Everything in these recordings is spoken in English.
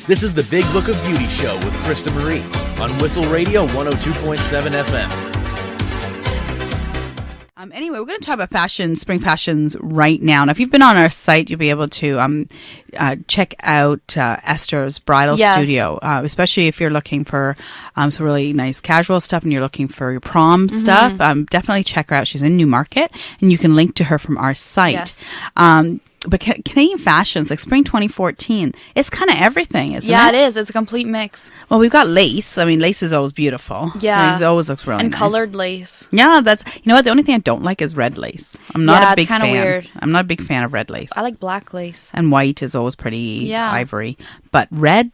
This is the Big Book of Beauty Show with Krista Marie on Whistle Radio 102.7 FM. Anyway, we're going to talk about fashion, spring fashions right now. Now, if you've been on our site, you'll be able to check out Esther's bridal studio, especially if you're looking for some really nice casual stuff and you're looking for your prom stuff. Definitely check her out. She's in Newmarket, and you can link to her from our site. Yes. But Canadian fashions, like spring 2014, it's kind of everything, isn't it? Yeah, it is. It's a complete mix. Well, we've got lace. I mean, lace is always beautiful. Yeah. It always looks really and nice. colored lace. Yeah, you know what? The only thing I don't like is red lace. I'm not a big fan. It's kind of weird. I'm not a big fan of red lace. I like black lace. And white is always pretty ivory. But red,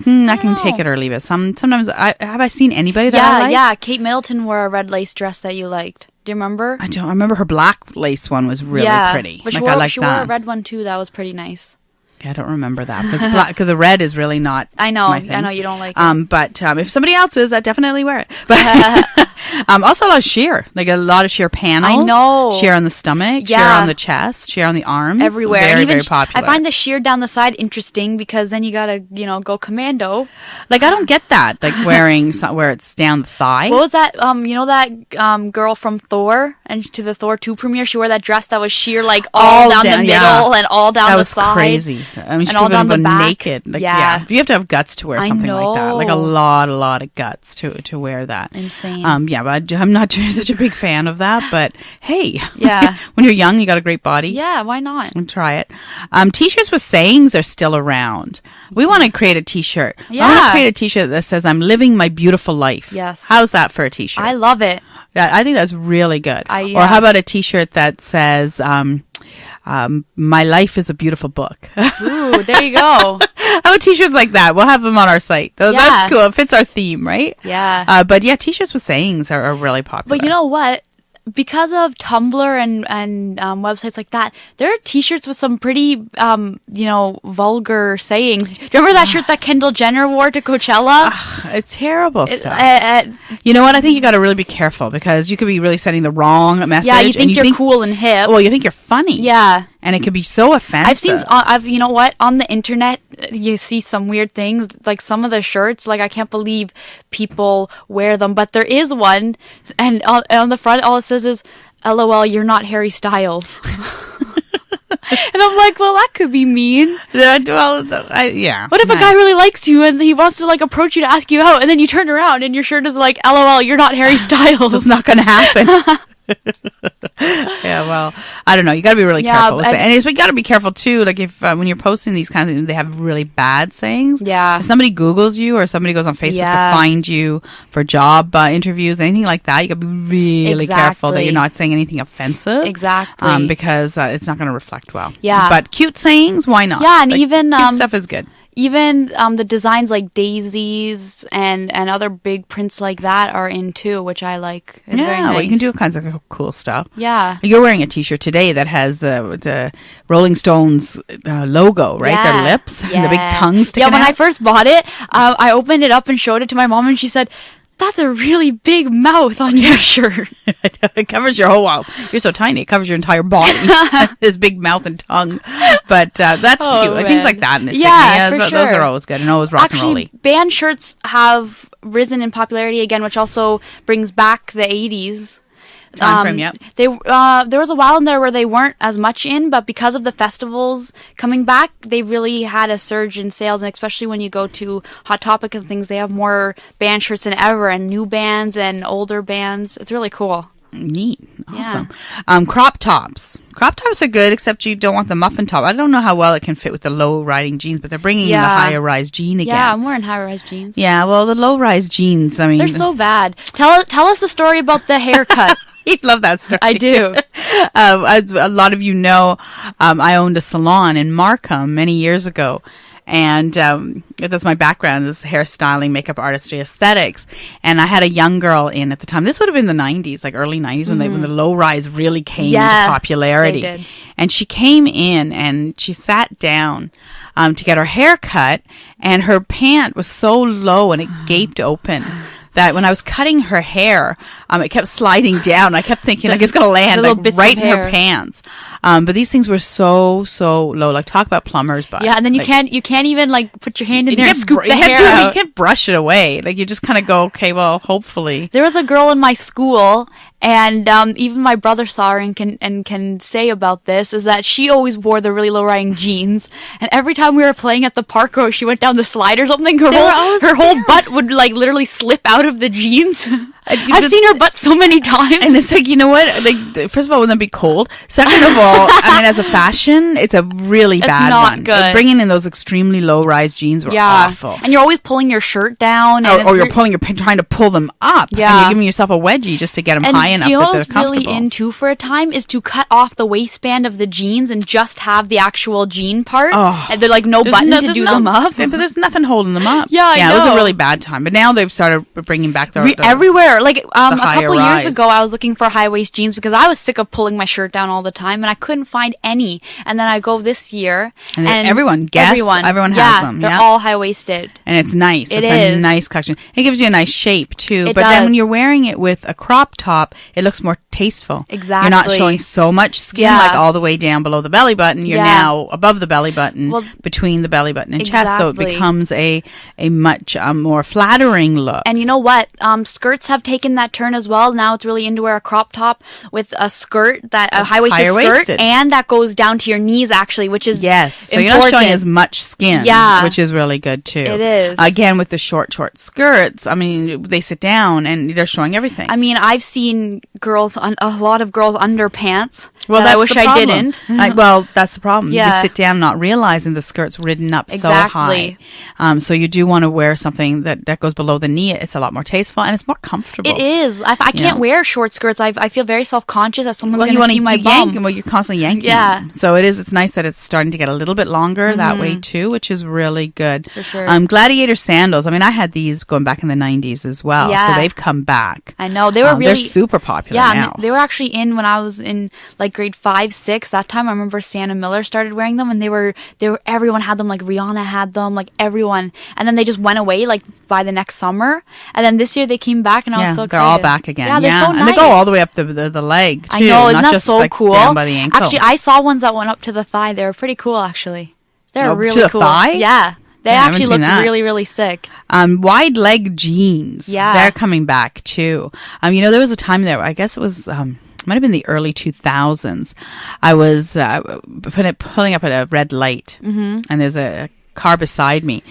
I can take it or leave it. Sometimes, have I seen anybody that I like? Yeah. Kate Middleton wore a red lace dress that you liked. Do you remember? I don't. I remember her black lace one was really pretty. But she wore that. a red one too. That was pretty nice. Yeah, I don't remember that because the red is really not. I know. my thing. I know you don't like it. But if somebody else is, I definitely wear it. But also a lot of sheer, like a lot of sheer panels. I know. Sheer on the stomach, sheer on the chest, sheer on the arms. Everywhere. Very, and even very popular. I find the sheer down the side interesting because then you gotta, go commando. Like I don't get that, like wearing where it's down the thigh. What was that? That girl from Thor and to the Thor 2 premiere, she wore that dress that was sheer like all down the middle and all down the side. That was crazy. I mean, she all could down have the gone back. naked. Like, yeah. You have to have guts to wear something like that. Like a lot of guts to wear that. Insane. Yeah, but I'm not such a big fan of that. But hey, yeah, when you're young, you got a great body. Yeah, why not? And try it. T-shirts with sayings are still around. We want to create a T-shirt. Yeah. I want to create a T-shirt that says, "I'm living my beautiful life." Yes. How's that for a T-shirt? I love it. Yeah, I think that's really good. Yeah. Or how about a T-shirt that says, "My life is a beautiful book." Ooh, there you go. How about T-shirts like that? We'll have them on our site. That's cool. It fits our theme, right? Yeah. But yeah, T-shirts with sayings are really popular. But you know what? Because of Tumblr and websites like that, there are T-shirts with some pretty, vulgar sayings. Do you remember that shirt that Kendall Jenner wore to Coachella? It's terrible stuff. You know what? I think you got to really be careful because you could be really sending the wrong message. Yeah, you think you're cool and hip. Well, you think you're funny. Yeah. And it could be so offensive. I've seen, you know what? On the internet, you see some weird things. Like some of the shirts, like I can't believe people wear them. But there is one, and on the front, all it says is, "LOL, you're not Harry Styles." And I'm like, well, that could be mean. Yeah. What if a guy really likes you and he wants to like approach you to ask you out, and then you turn around and your shirt is like, "LOL, you're not Harry Styles." So it's not going to happen. Yeah, well, I don't know. You got to be really careful with it. And you got to be careful too. Like if when you're posting these kinds of things, they have really bad sayings. Yeah. If somebody Googles you or somebody goes on Facebook to find you for job interviews, anything like that, you got to be really careful that you're not saying anything offensive. Exactly. Because it's not going to reflect well. Yeah. But cute sayings, why not? Yeah, and even cute stuff is good. Even the designs like daisies and other big prints like that are in too, which I like. It's very nice. Well, you can do all kinds of cool stuff. Yeah. You're wearing a T-shirt today that has the Rolling Stones logo, right? Yeah. Their lips, and the big tongue sticking out. Yeah, when I first bought it, I opened it up and showed it to my mom, and she said, "That's a really big mouth on your shirt." It covers your whole You're so tiny. It covers your entire body. This big mouth and tongue. But that's cute. Like, things like that. Yeah, for sure. Those are always good and always rock and rolly. Actually, band shirts have risen in popularity again, which also brings back the 80s. Time frame, yeah. There was a while in there where they weren't as much in, but because of the festivals coming back, they really had a surge in sales, and especially when you go to Hot Topic and things, they have more band shirts than ever, and new bands and older bands. It's really cool. Neat. Awesome. Yeah. Crop tops. Crop tops are good, except you don't want the muffin top. I don't know how well it can fit with the low-riding jeans, but they're bringing in the higher-rise jean again. Yeah, I'm wearing higher-rise jeans. Yeah, well, the low-rise jeans, I mean... They're so bad. Tell us the story about the haircut. You love that story. I do. As a lot of you know, I owned a salon in Markham many years ago. And that's my background, is hairstyling, makeup artistry, aesthetics. And I had a young girl in at the time. This would have been the 90s, like early 90s, when the low rise really came into popularity. They did. And she came in and she sat down to get her hair cut, and her pant was so low and it gaped open that when I was cutting her hair, it kept sliding down. I kept thinking like it's going to land little like bits right of in her hair. pants. But these things were so low. Like talk about plumber's butt. Yeah, and then you Like, can't even like put your hand in there and can't scoop br- the you can't hair do it, out. You can't brush it away. Like you just kind of go, okay, well, hopefully. There was a girl in my school, and even my brother saw her and can say about this, is that she always wore the really low-riding jeans, and every time we were playing at the park or she went down the slide or something, her whole butt would like literally slip out of the jeans. I've seen her butt so many times. And it's like, you know what? Like, first of all, wouldn't that be cold? Second of all, I mean, as a fashion, it's a really bad not one. good. Like, bringing in those extremely low-rise jeans were awful. And you're always pulling your shirt down. And Or you're trying to pull them up. Yeah. And you're giving yourself a wedgie just to get them high enough do you know that they're what's really comfortable. into for a time is to cut off the waistband of the jeans and just have the actual jean part. Oh. And they're like no button to do them up. But there's nothing holding them up. Yeah, I it was a know. really bad time. But now they've started bringing back the everywhere. Like a higher couple years rise. ago, I was looking for high waist jeans because I was sick of pulling my shirt down all the time, and I couldn't find any. And then I go this year, And everyone has them. They're Yeah. all high waisted. And it's nice. It It's a is. nice collection. It gives you a nice shape too. It But then when does. you're wearing it with a crop top, it looks more tasteful. Exactly. You're not showing so much skin Yeah. like all the way down below the belly button. You're Yeah. now above the belly button, Well, between the belly button and chest. So it exactly. becomes a much more flattering look. And you know what? Skirts have taken that turn as well. Now it's really into wear a crop top with a skirt, a high-waisted skirt, higher-waisted. and that goes down to your knees actually, which is Yes, so important. you're not showing as much skin, Yeah. which is really good too. It is. Again, with the short skirts, I mean, they sit down and they're showing everything. I mean, I've seen a lot of girls underpants. Well, that I that's wish the I problem. didn't. Well, that's the problem. Yeah. You sit down not realizing the skirt's ridden up Exactly. so high. So you do want to wear something that goes below the knee. It's a lot more tasteful and it's more comfortable. It is. I can't wear short skirts. I feel very self-conscious that someone's going to see my bum. Well, you're constantly yanking. Yeah. them. So it's nice that it's starting to get a little bit longer that way too, which is really good. For sure. Gladiator sandals. I mean, I had these going back in the 90s as well. Yeah. So they've come back. I know. They were really... They're super popular Yeah, now. and they were actually in when I was in like grade 5, 6. That time I remember Santa Miller started wearing them, and they were everyone had them. Like Rihanna had them, like everyone. And then they just went away like by the next summer. And then this year they came back, and I was so excited. They're all back again. Yeah, they're so and nice. they go all the way up the leg too. I know, isn't not that just so like cool? down by the ankle. Actually, I saw ones that went up to the thigh. They were pretty cool, actually. They're Up to really the cool. thigh? Yeah. They Yeah, I haven't actually seen looked that. really, really sick. Wide leg jeans. Yeah. They're coming back too. There was a time there, I guess it was, might have been the early 2000s. I was pulling up at a red light, and there's a car beside me.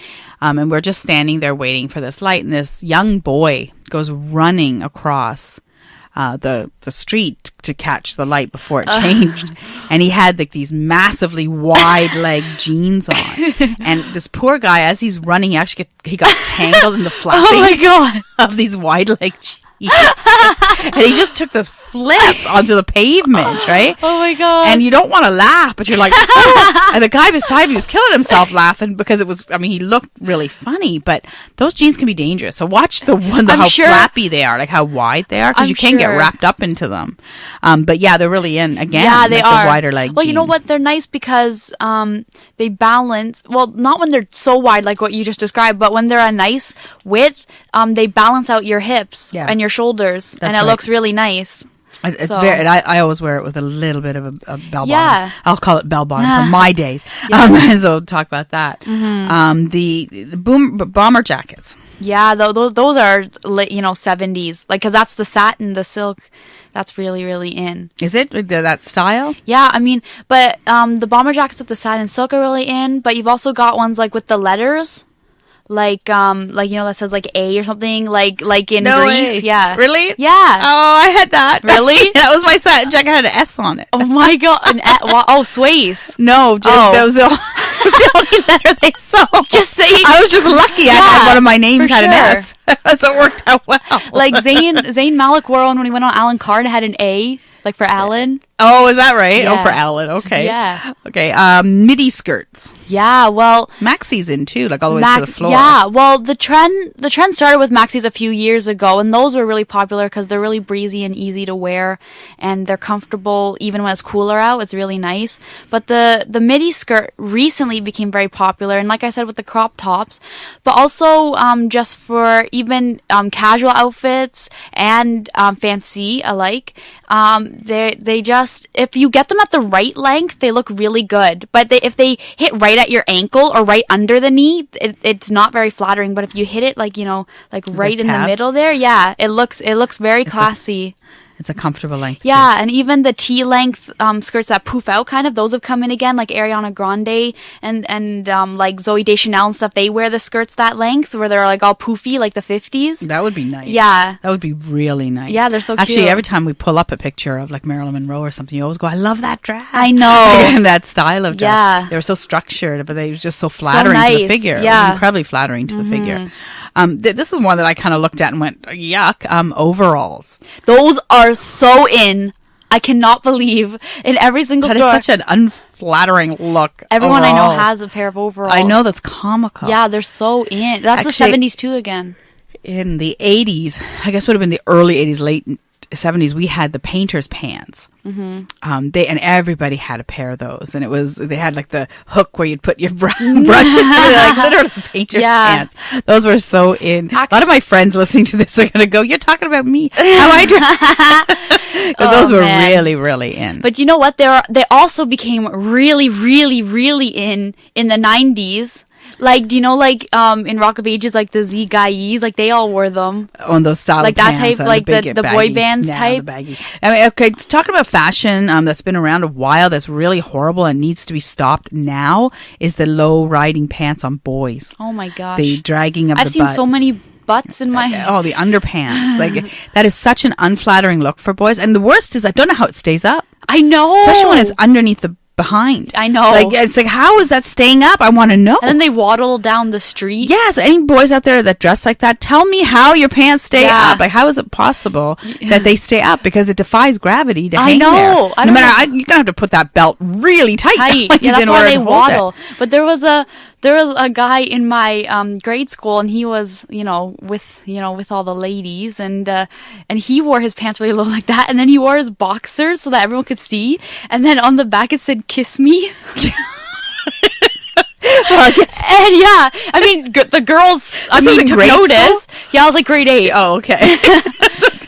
And we're just standing there waiting for this light, and this young boy goes running across the street to catch the light before it changed. And he had like these massively wide leg jeans on. And this poor guy, as he's running, he got tangled in the flapping Oh my god! of these wide leg jeans. And he just took this flip onto the pavement, right? Oh my god! And you don't want to laugh, but you're like, oh. And the guy beside me was killing himself laughing because he looked really funny, but those jeans can be dangerous. So watch how sure. flappy they are, like how wide they are, because I'm you can get sure. wrapped up into them. But yeah, they're really in, again, Yeah, they like are. the wider leg Well, you know jeans. what? They're nice because they balance. Well, not when they're so wide like what you just described, but when they're a nice width, they balance out your hips Yeah. and your shoulders, and it right. looks really nice. It's So- very. I always wear it with a little bit of a bell Yeah. bottom. I'll call it bell bottom for my days. So talk about that. The bomber jackets. Yeah, those are 70s, like because that's the satin, the silk. That's really, really in. Is it that style? Yeah, I mean, but the bomber jackets with the satin silk are really in. But you've also got ones like with the letters, like that says like A or something, like in No Greece. way. Yeah. Really? Yeah. Oh, I had that. Really? That was my satin jacket. Had an S on it. Oh my god! Sways. No, that was the only letter they sold. Just saying. I was just lucky. I Yeah, had one of my names for had an sure. S, so it worked out well. Like Zayn Malik wore one when he went on Alan Carr, had an A, like for Alan. Oh, is that right? Yeah. Oh, for Alan. Okay. Yeah. Okay. Midi skirts. Yeah, well, Maxi's in too, like all the way to the floor. Yeah, well, the trend started with maxis a few years ago, and those were really popular because they're really breezy and easy to wear, and they're comfortable even when it's cooler out. It's really nice. But the midi skirt recently became very popular, and like I said, with the crop tops, but also just for even casual outfits and fancy alike. They just, if you get them at the right length, they look really good. But if they hit right at your ankle or right under the knee, it's not very flattering. But if you hit it like right in the middle there, yeah, it looks very classy. It's a comfortable length. Yeah, and even the T-length skirts that poof out kind of, those have come in again, like Ariana Grande and like Zooey Deschanel and stuff. They wear the skirts that length where they're like all poofy, like the 50s. That would be nice. Yeah. That would be really nice. Yeah, they're so cute. Actually, every time we pull up a picture of like Marilyn Monroe or something, you always go, I love that dress. I know. And that style of dress. Yeah. They were so structured, but they were just so flattering to the figure. Yeah. It was incredibly flattering to the figure. This is one that I kind of looked at and went, yuck. Overalls. Those are so in. I cannot believe in every single store. That is such an unflattering look. Everyone I know has a pair of overalls. I know, that's comical. Yeah, they're so in. That's actually, the 70s too again. In the 80s, I guess would have been the early 80s, late 70s, we had the painter's pants. And everybody had a pair of those, and they had like the hook where you'd put your brush in, like literally painter's pants. Those were so in. A lot of my friends listening to this are going to go, "You're talking about me? How I dress?" Because those were really, really in. But you know what? They also became really, really, really in the 90s. Like, do you know, like, in Rock of Ages, like, the Z Guys, like, they all wore them. On those style like pants. Like that type, like, the boy bands type. The baggy. I mean, okay, talking about fashion that's been around a while, that's really horrible and needs to be stopped now, is the low-riding pants on boys. Oh, my gosh. The dragging of I've the seen butt. so many butts in my... Oh, the underpants. Like, that is such an unflattering look for boys. And the worst is, I don't know how it stays up. I know. Especially when it's underneath the behind. I know. Like, it's like, how is that staying up? I want to know. And then they waddle down the street. Yes. Any boys out there that dress like that, tell me how your pants stay up. Like, how is it possible that they stay up? Because it defies gravity to hang there. No matter, you're gonna have to put that belt really tight. Like, yeah, that's why they waddle. But there was a guy in my grade school, and he was, with all the ladies, and he wore his pants really low like that, and then he wore his boxers so that everyone could see, and then on the back it said "Kiss me." Well, and yeah, I mean, the girls, took notice. School? Yeah, I was like grade 8. Oh, okay.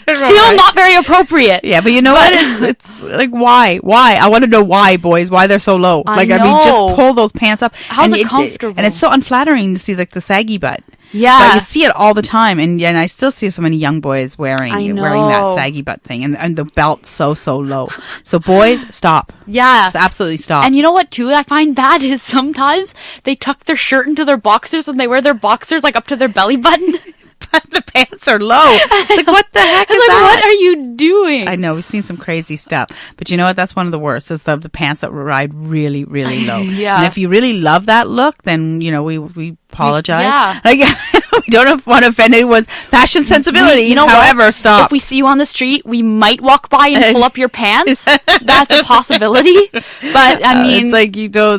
Still not very appropriate. Yeah, but you know what? It's like, why? I want to know why, boys. Why they're so low? I mean, just pull those pants up. How's it comfortable? And it's so unflattering to see like the saggy butt. Yeah, but you see it all the time, and I still see so many young boys wearing that saggy butt thing, and the belt's so low. So boys, stop. Yeah, just absolutely stop. And you know what too I find bad is sometimes they tuck their shirt into their boxers and they wear their boxers like up to their belly button. But the pants are low. It's like, what the heck is that? What are you doing? I know, we've seen some crazy stuff. But you know what? That's one of the worst, is the pants that ride really, really low. Yeah. And if you really love that look, then, we apologize. Yeah. Like, we don't want to offend anyone's fashion sensibilities. However, stop. If we see you on the street, we might walk by and pull up your pants. That's a possibility. But, I mean... it's like,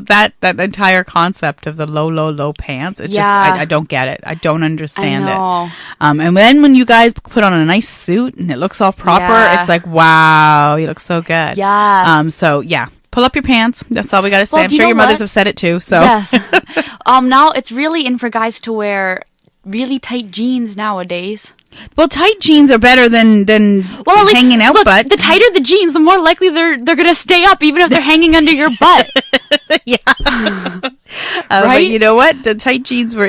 that entire concept of the low pants, it's just, I don't get it. I don't understand it. And then when you guys put on a nice suit and it looks all proper, it's like, wow, you look so good. Yeah. So, yeah. Pull up your pants. That's all we got to say. I'm sure your mothers have said it too. So yes. Now it's really in for guys to wear really tight jeans nowadays. Well, tight jeans are better than hanging out. But the tighter the jeans, the more likely they're gonna stay up, even if they're hanging under your butt. Yeah. Right. But you know what? The tight jeans were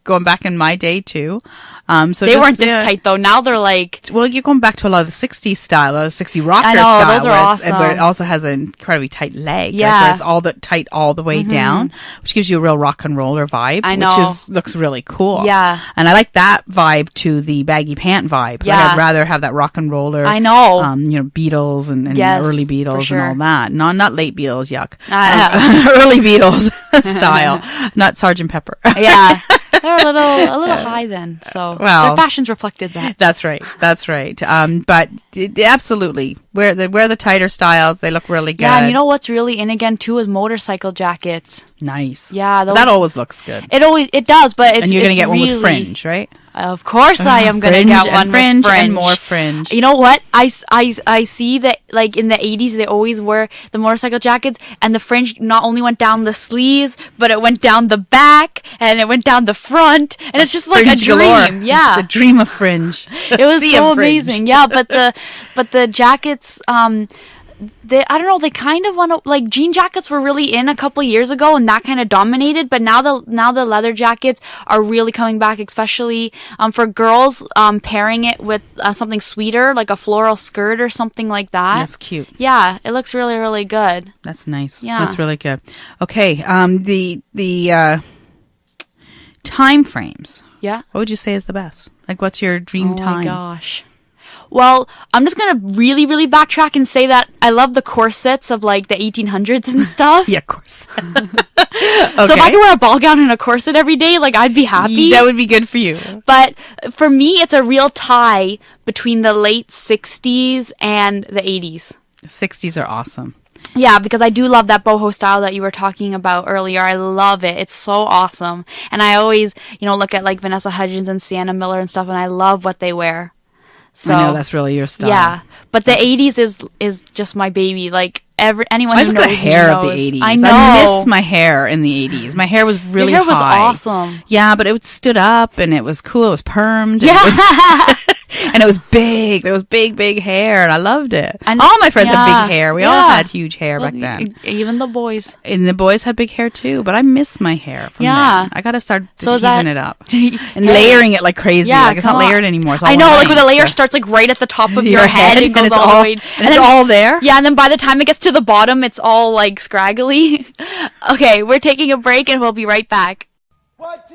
going back in my day too. So they weren't this tight though. Now they're like... Well, you're going back to a lot of the 60s style, a 60s rocker I know, style. Those are awesome. But it also has an incredibly tight leg. Yeah. Like, where it's all tight all the way down, which gives you a real rock and roller vibe. I know. Which looks really cool. Yeah. And I like that vibe to the baggy pant vibe. Yeah. Like, I'd rather have that rock and roller. I know. Beatles and yes, early Beatles sure. and all that. Not late Beatles, yuck. Early Beatles style. Not Sgt. Pepper. Yeah. They're a little high then. So their fashions reflected that. That's right. But absolutely, wear the tighter styles. They look really good. Yeah, and you know what's really in again too is motorcycle jackets. Nice. Yeah, that always looks good. It does, but and you're gonna get really, one with fringe, right? Of course, I am gonna get one fringe with fringe and more fringe. You know what? I see that like in the 80s they always wear the motorcycle jackets, and the fringe not only went down the sleeves, but it went down the back and it went down the front, and it's just like a dream. Galore. Yeah, it's a dream of fringe. It was so amazing. Yeah, but the jackets, I don't know, they kind of want to, like, jean jackets were really in a couple years ago and that kind of dominated, but now the leather jackets are really coming back, especially for girls, pairing it with something sweeter like a floral skirt or something like that. That's cute. Yeah, it looks really, really good. That's nice. Yeah, that's really good. Okay, the time frames. Yeah, what would you say is the best? Like, what's your dream time? Oh my gosh. Well, I'm just going to really, really backtrack and say that I love the corsets of like the 1800s and stuff. Yeah, corset. Okay. So if I could wear a ball gown and a corset every day, like I'd be happy. That would be good for you. But for me, it's a real tie between the late 60s and the 80s. 60s are awesome. Yeah, because I do love that boho style that you were talking about earlier. I love it. It's so awesome. And I always, look at like Vanessa Hudgens and Sienna Miller and stuff, and I love what they wear. So, I know that's really your style. Yeah, but the 80s is just my baby. Like anyone who knows the hair knows. of the 80s. I know. I miss my hair in the 80s. My hair was really Your hair was high. awesome. Yeah, but it stood up and it was cool. It was permed. Yeah. And it was big. There was big hair, and I loved it. And all my friends had big hair. We all had huge hair back then. Even the boys. And the boys had big hair too, but I miss my hair from then. I got to start teasing it up and layering it like crazy. Yeah, like it's not layered anymore. It's all I know, like when the layer starts like right at the top of your head and goes it's all the way. And it's all there. Yeah, and then by the time it gets to the bottom, it's all like scraggly. Okay, we're taking a break and we'll be right back. What